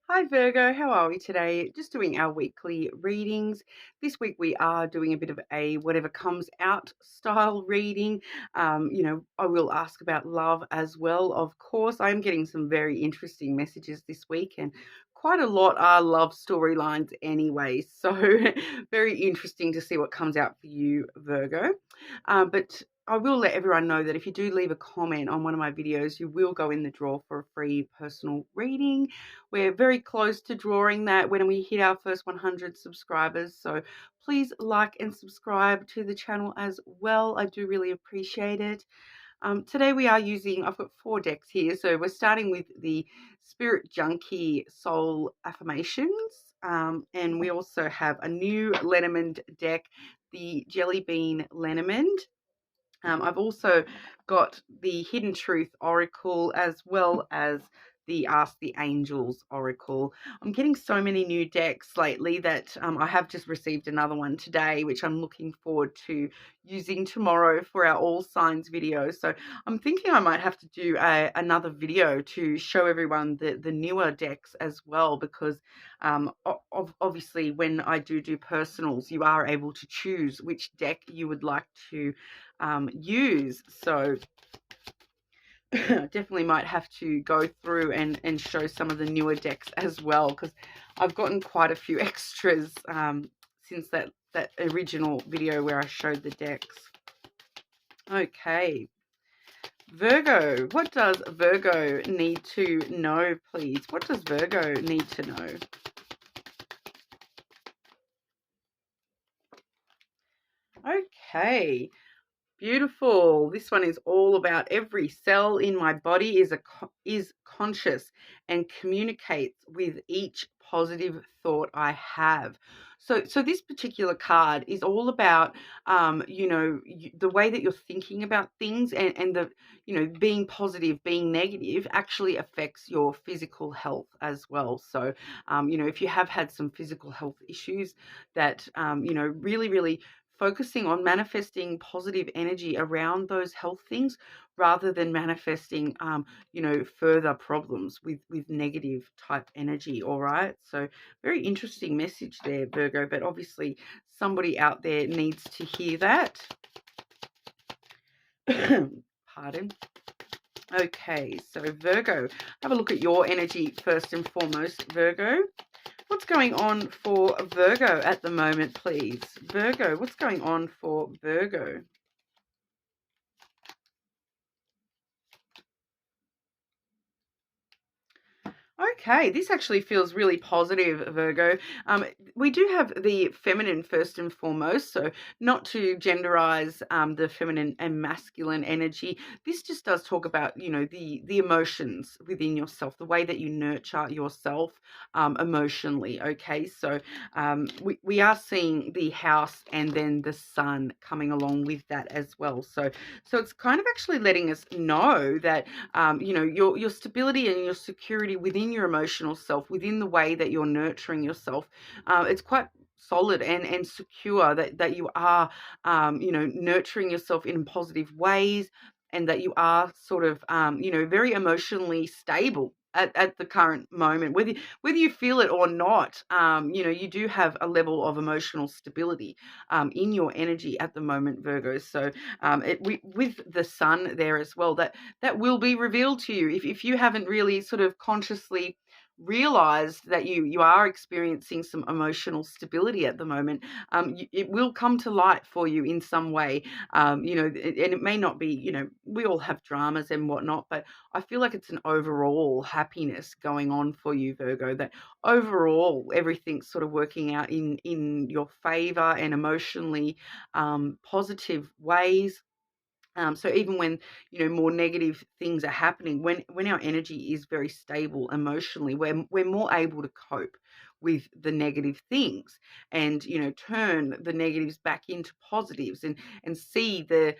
Hi Virgo, how are we today? Just doing our weekly readings. This week we are doing a bit of a whatever comes out style reading. I will ask about love as well. Of course, I'm getting some very interesting messages this week, and quite a lot are love storylines anyway. So, very interesting to see what comes out for you, Virgo. But I will let everyone know that if you do leave a comment on one of my videos, you will go in the draw for a free personal reading. We're very close to drawing that when we hit our first 100 subscribers. So please like and subscribe to the channel as well. I do really appreciate it. Today we are using, I've got 4 decks here. So we're starting with the Spirit Junkie Soul Affirmations. And we also have a new Lenormand deck, the Jelly Bean Lenormand. I've also got the Hidden Truth Oracle as well as the Ask the Angels Oracle. I'm getting so many new decks lately that I have just received another one today, which I'm looking forward to using tomorrow for our All Signs video. So I'm thinking I might have to do another video to show everyone the newer decks as well, because obviously when I do personals, you are able to choose which deck you would like to use. So definitely might have to go through and show some of the newer decks as well, because I've gotten quite a few extras since that original video where I showed the decks. Okay, Virgo, what does Virgo need to know, please? What does Virgo need to know? Okay, beautiful. This one is all about every cell in my body is conscious and communicates with each positive thought I have. So this particular card is all about, the way that you're thinking about things, and the, being positive, being negative actually affects your physical health as well. So, if you have had some physical health issues that, really, really focusing on manifesting positive energy around those health things rather than manifesting further problems with negative type energy. All right, so very interesting message there, Virgo, but obviously somebody out there needs to hear that. Pardon. Okay, so Virgo, have a look at your energy first and foremost, Virgo. What's going on for Virgo at the moment, please? Virgo, what's going on for Virgo? Okay, this actually feels really positive, Virgo. We do have the feminine first and foremost, so not to genderize the feminine and masculine energy. This just does talk about, the emotions within yourself, the way that you nurture yourself emotionally. Okay, so we are seeing the house and then the sun coming along with that as well. So it's kind of actually letting us know that your stability and your security within your emotional self, within the way that you're nurturing yourself, it's quite solid and secure that you are nurturing yourself in positive ways, and that you are sort of very emotionally stable at the current moment, whether you feel it or not. You do have a level of emotional stability in your energy at the moment, Virgo. So with the sun there as well, that will be revealed to you if you haven't really sort of consciously realized that you are experiencing some emotional stability at the moment. It will come to light for you in some way. And it may not be, we all have dramas and whatnot, but I feel like it's an overall happiness going on for you, Virgo, that overall everything's sort of working out in your favor and emotionally positive ways. So even when more negative things are happening, when our energy is very stable emotionally, we're more able to cope with the negative things, and turn the negatives back into positives, and see the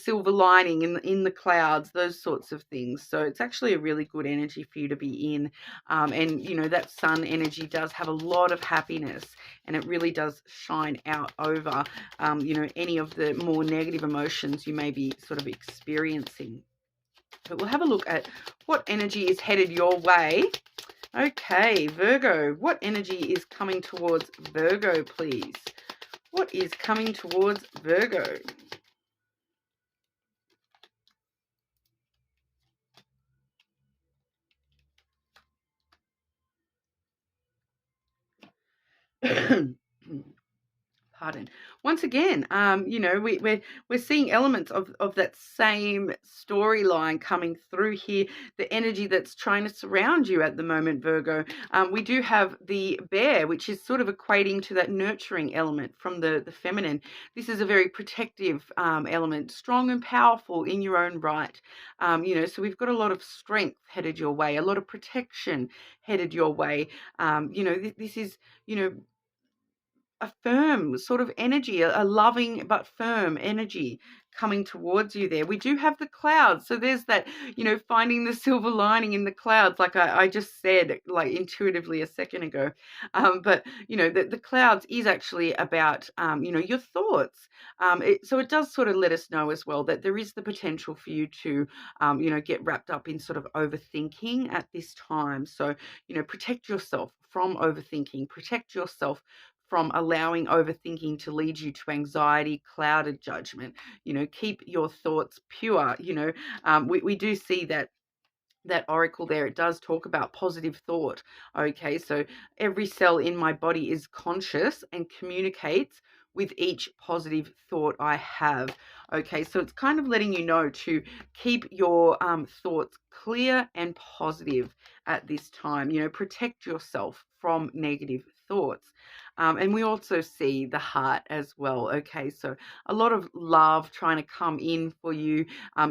silver lining in the clouds, those sorts of things. So it's actually a really good energy for you to be in, and that sun energy does have a lot of happiness, and it really does shine out over any of the more negative emotions you may be sort of experiencing. But we'll have a look at what energy is headed your way Okay, Virgo, what energy is coming towards Virgo, please? What is coming towards Virgo? Pardon. Once again, we're seeing elements of that same storyline coming through here. The energy that's trying to surround you at the moment, Virgo. We do have the bear, which is sort of equating to that nurturing element from the feminine. This is a very protective element, strong and powerful in your own right. So we've got a lot of strength headed your way, a lot of protection headed your way. This is, you know, a firm sort of energy, a loving but firm energy coming towards you there. We do have the clouds. So there's that, finding the silver lining in the clouds, like I just said, like intuitively a second ago. But, the clouds is actually about, your thoughts. So it does sort of let us know as well that there is the potential for you to, get wrapped up in sort of overthinking at this time. So, protect yourself from overthinking, protect yourself from allowing overthinking to lead you to anxiety, clouded judgment. Keep your thoughts pure. We do see that oracle there, it does talk about positive thought. Okay, so every cell in my body is conscious and communicates with each positive thought I have. Okay, so it's kind of letting you know to keep your thoughts clear and positive at this time. Protect yourself from negative thoughts. And we also see the heart as well. Okay, so a lot of love trying to come in for you,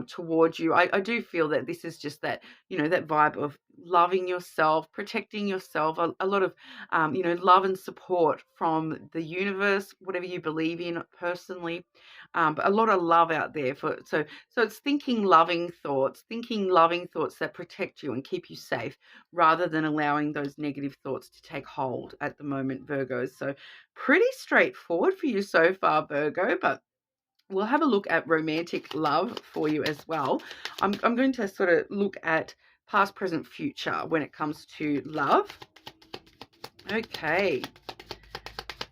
towards you. I do feel that this is just that, that vibe of loving yourself, protecting yourself, a lot of, love and support from the universe, whatever you believe in personally. But a lot of love out there so it's thinking loving thoughts that protect you and keep you safe, rather than allowing those negative thoughts to take hold at the moment, Virgos. So pretty straightforward for you so far, Virgo, but we'll have a look at romantic love for you as well. I'm going to sort of look at past, present, future when it comes to love. Okay.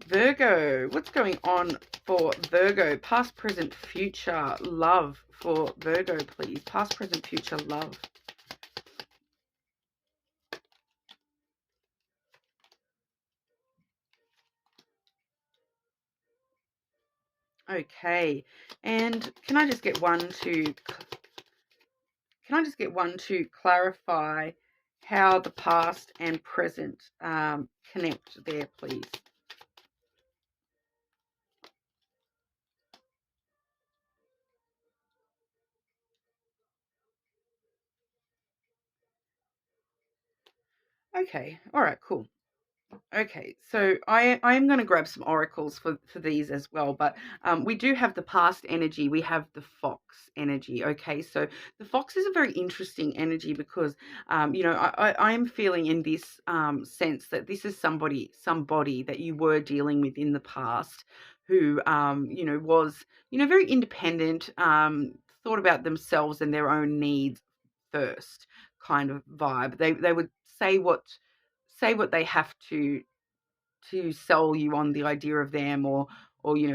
Virgo, what's going on for Virgo? Past, present, future love for Virgo, please. Past, present, future love. Okay. And can I just get one to clarify how the past and present connect there, please? Okay. All right. Cool. Okay, so I am going to grab some oracles for these as well, but we do have the past energy. We have the fox energy. Okay, so the fox is a very interesting energy because I am feeling in this sense that this is somebody that you were dealing with in the past who was very independent, thought about themselves and their own needs first, kind of vibe. They would say what they have to sell you on the idea of them, or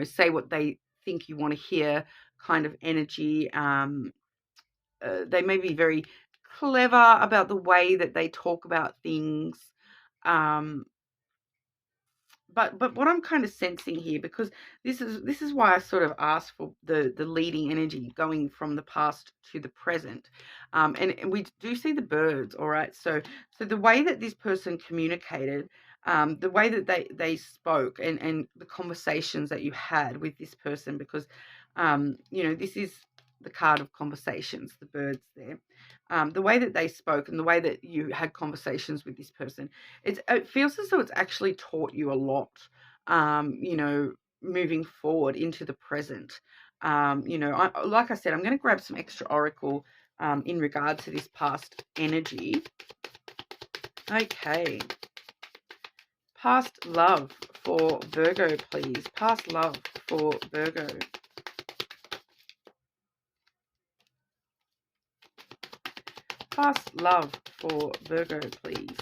say what they think you want to hear, kind of energy. They may be very clever about the way that they talk about things. um, but what I'm kind of sensing here, because this is why I sort of asked for the leading energy going from the past to the present. And we do see the birds. All right, so the way that this person communicated, the way that they spoke, and the conversations that you had with this person, because this is the card of conversations, the birds there. The way that they spoke and the way that you had conversations with this person, it feels as though it's actually taught you a lot, moving forward into the present. Like I said, I'm going to grab some extra oracle in regard to this past energy. Okay. Past love for Virgo, please. Past love for Virgo. Past love for Virgo, please.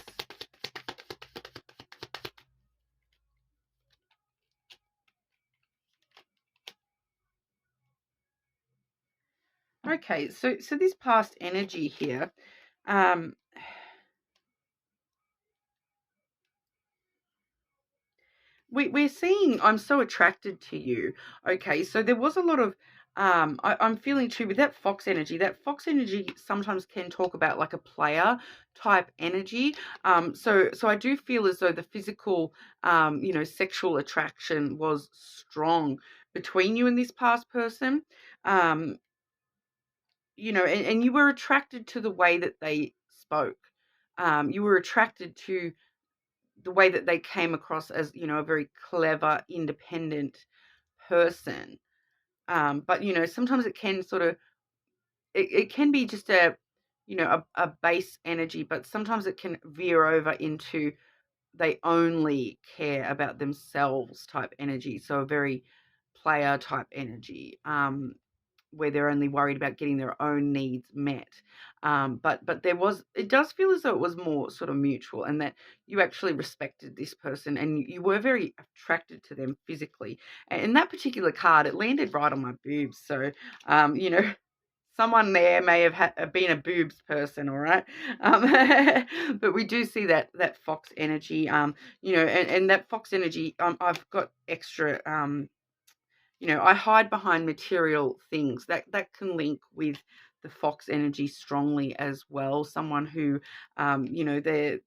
Okay, so this past energy here, um, we're seeing I'm so attracted to you. Okay, so there was a lot of I'm feeling too with that fox energy. That fox energy sometimes can talk about like a player type energy. So I do feel as though the physical sexual attraction was strong between you and this past person. Um, and you were attracted to the way that they spoke. You were attracted to the way that they came across as, a very clever, independent person. But, sometimes it can sort of, it can be just a base energy, but sometimes it can veer over into they only care about themselves type energy. So a very player type energy. Where they're only worried about getting their own needs met. But it does feel as though it was more sort of mutual, and that you actually respected this person and you were very attracted to them physically. And in that particular card, it landed right on my boobs. So, you know, someone there may have been a boobs person, all right. But we do see that fox energy, and that fox energy. I've got extra. I hide behind material things that can link with the fox energy strongly as well. Someone who, they're,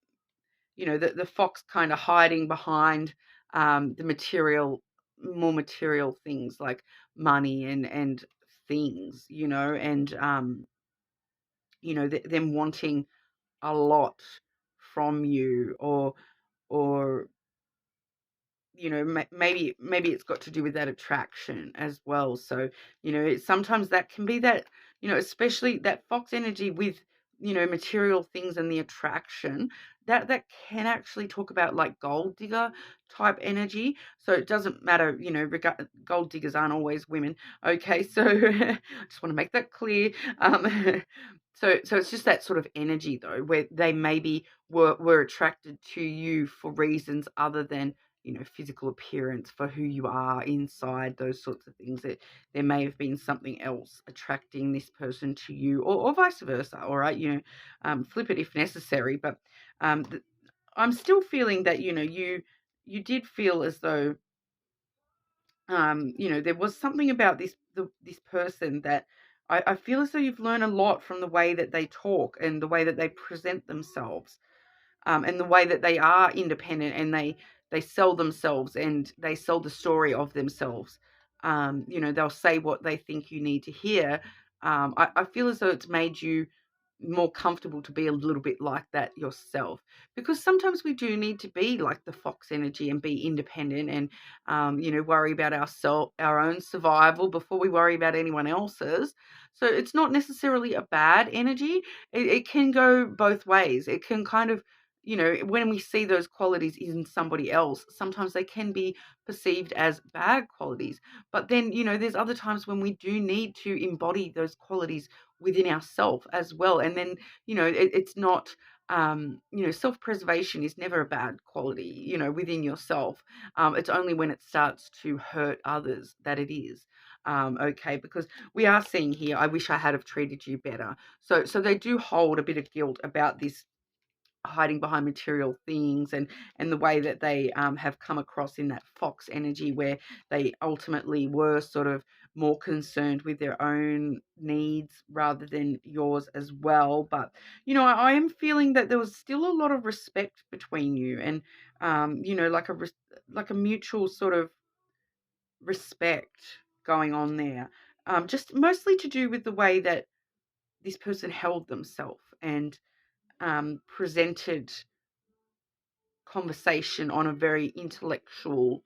the fox kind of hiding behind the more material things like money and things, and them wanting a lot from you, or maybe it's got to do with that attraction as well. So, sometimes that can be that, especially that fox energy with, material things and the attraction that can actually talk about like gold digger type energy. So it doesn't matter, gold diggers aren't always women. Okay, so I just want to make that clear. So it's just that sort of energy though, where they maybe were attracted to you for reasons other than physical appearance, for who you are inside, those sorts of things. That there may have been something else attracting this person to you, or vice versa. All right, flip it if necessary. But um, th- I'm still feeling that you did feel as though there was something about this person that I feel as though you've learned a lot from the way that they talk and the way that they present themselves, and the way that they are independent, and they sell themselves and they sell the story of themselves. They'll say what they think you need to hear. I feel as though it's made you more comfortable to be a little bit like that yourself, because sometimes we do need to be like the fox energy and be independent and worry about our own survival before we worry about anyone else's. So it's not necessarily a bad energy. It can go both ways. It can kind of, when we see those qualities in somebody else, sometimes they can be perceived as bad qualities. But then, there's other times when we do need to embody those qualities within ourselves as well. And then, it's not, self-preservation is never a bad quality, within yourself. It's only when it starts to hurt others that it is. Okay, because we are seeing here, I wish I had have treated you better. So they do hold a bit of guilt about this hiding behind material things, and the way that they have come across in that fox energy, where they ultimately were sort of more concerned with their own needs rather than yours as well. But I am feeling that there was still a lot of respect between you, and like a mutual sort of respect going on there, just mostly to do with the way that this person held themselves and presented conversation on a very intellectual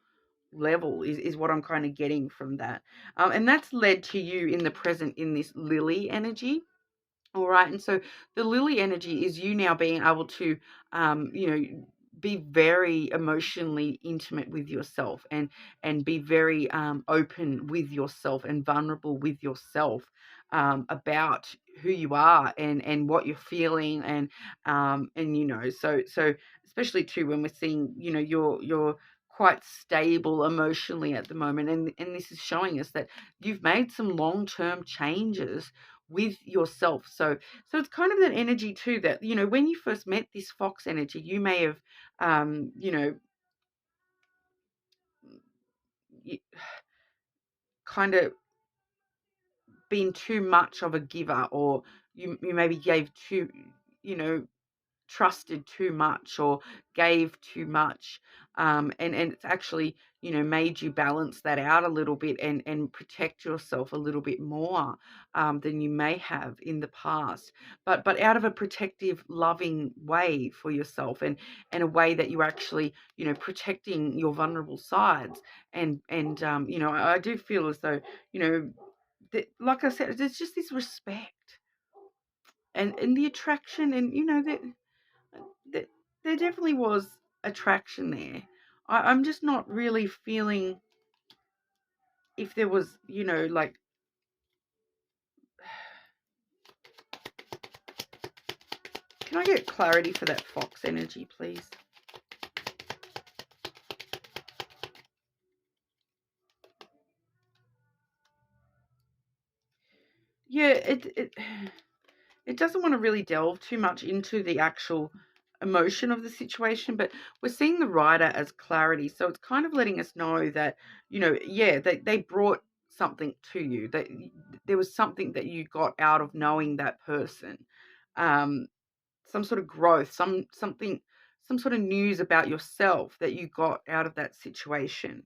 level, is what I'm kind of getting from that. And that's led to you in the present in this lily energy. All right. And so the lily energy is you now being able to, be very emotionally intimate with yourself, and be very open with yourself and vulnerable with yourself, about who you are and what you're feeling, and so especially too when we're seeing you're quite stable emotionally at the moment, and this is showing us that you've made some long-term changes with yourself. So it's kind of that energy too that, you know, when you first met this fox energy, you may have, you know, kind of been too much of a giver, or you maybe gave too, you know, trusted too much or gave too much, and it's actually, you know, made you balance that out a little bit and protect yourself a little bit more, than you may have in the past, but out of a protective, loving way for yourself, and a way that you're actually, you know, protecting your vulnerable sides, and you know, I do feel as though, you know, that, like I said, there's just this respect and the attraction, and you know that there definitely was attraction there. I'm just not really feeling if there was, you know, like, can I get clarity for that fox energy, please? Yeah, it doesn't want to really delve too much into the actual emotion of the situation, but we're seeing the writer as clarity. So it's kind of letting us know that, you know, yeah, they brought something to you, that there was something that you got out of knowing that person. Um, some sort of growth, some sort of news about yourself that you got out of that situation.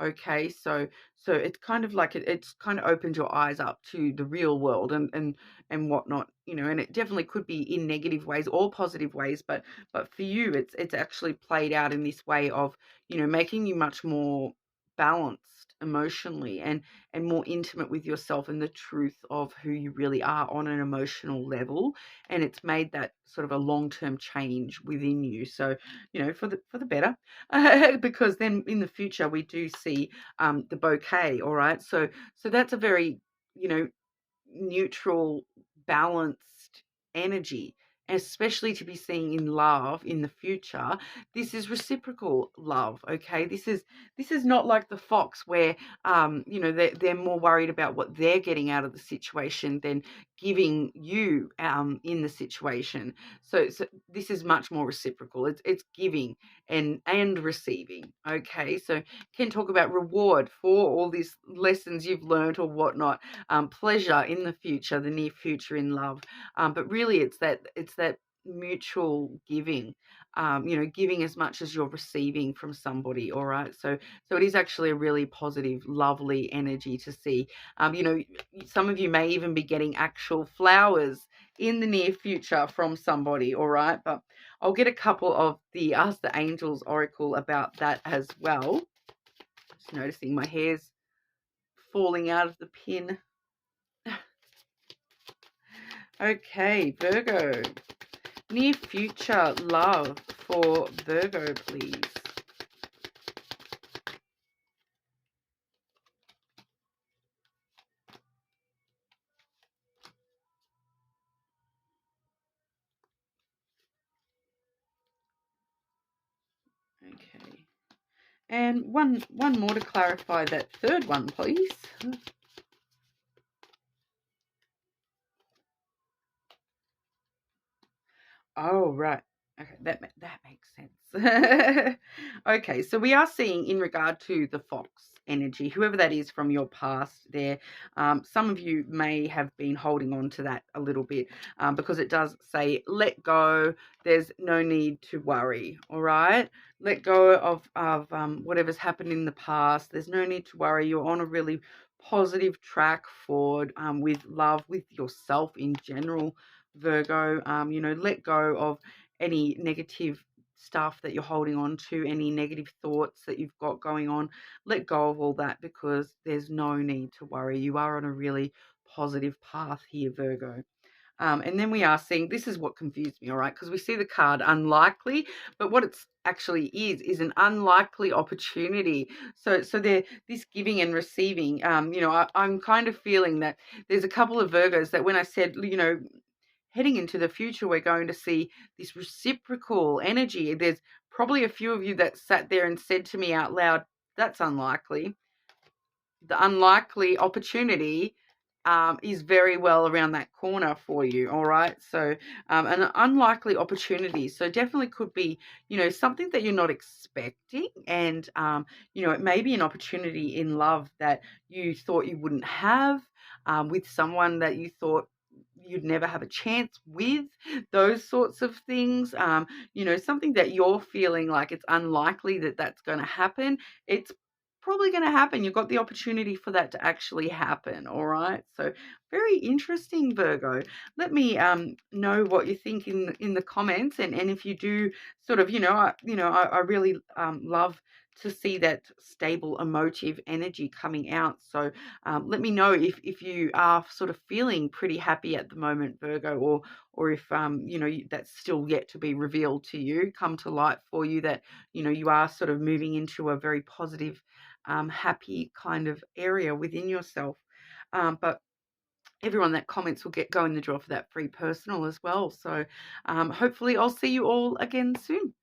Okay, so it's kind of like it's kind of opened your eyes up to the real world and whatnot, you know, and it definitely could be in negative ways or positive ways, but for you, it's actually played out in this way of, you know, making you much more balanced emotionally and more intimate with yourself and the truth of who you really are on an emotional level, and it's made that sort of a long-term change within you. So, you know, for the better. Because then in the future we do see, the bouquet. All right, so that's a very, you know, neutral, balanced energy, especially to be seen in love in the future. This is reciprocal love, okay? This is not like the fox where, you know, they're more worried about what they're getting out of the situation than giving you, in the situation. So this is much more reciprocal. It's giving and receiving, okay? So can talk about reward for all these lessons you've learned or whatnot, pleasure in the future, the near future in love. But really, it's that mutual giving. You know, giving as much as you're receiving from somebody. All right, so it is actually a really positive, lovely energy to see. You know, some of you may even be getting actual flowers in the near future from somebody. All right, but I'll get a couple of the Ask the Angels Oracle about that as well. Just noticing my hair's falling out of the pin. Okay, Virgo. Near future love for Virgo, please. Okay. And one more to clarify that third one, please. Oh, right. Okay, that makes sense. Okay, so we are seeing in regard to the fox energy, whoever that is from your past there, some of you may have been holding on to that a little bit, because it does say, let go, there's no need to worry, all right? Let go of whatever's happened in the past. There's no need to worry. You're on a really positive track forward, with love, with yourself in general, Virgo. You know, let go of any negative stuff that you're holding on to, any negative thoughts that you've got going on. Let go of all that because there's no need to worry. You are on a really positive path here, Virgo. And then we are seeing, this is what confused me, all right, because we see the card unlikely, but what it's actually is an unlikely opportunity. So there, this giving and receiving, you know, I'm kind of feeling that there's a couple of Virgos that when I said, you know, heading into the future, we're going to see this reciprocal energy. There's probably a few of you that sat there and said to me out loud, that's unlikely. The unlikely opportunity is very well around that corner for you. All right. So, an unlikely opportunity. So, definitely could be, something that you're not expecting. And, it may be an opportunity in love that you thought you wouldn't have, with someone that you thought you'd never have a chance with, those sorts of things. Something that you're feeling like it's unlikely that that's going to happen. It's probably going to happen. You've got the opportunity for that to actually happen. All right. So very interesting, Virgo. Let me know what you think in the comments, and if you do sort of, I really love to see that stable emotive energy coming out. So let me know if you are sort of feeling pretty happy at the moment, Virgo, or if that's still yet to be revealed to you, come to light for you, that you are sort of moving into a very positive, happy kind of area within yourself. But everyone that comments will go in the draw for that free personal as well. So hopefully I'll see you all again soon.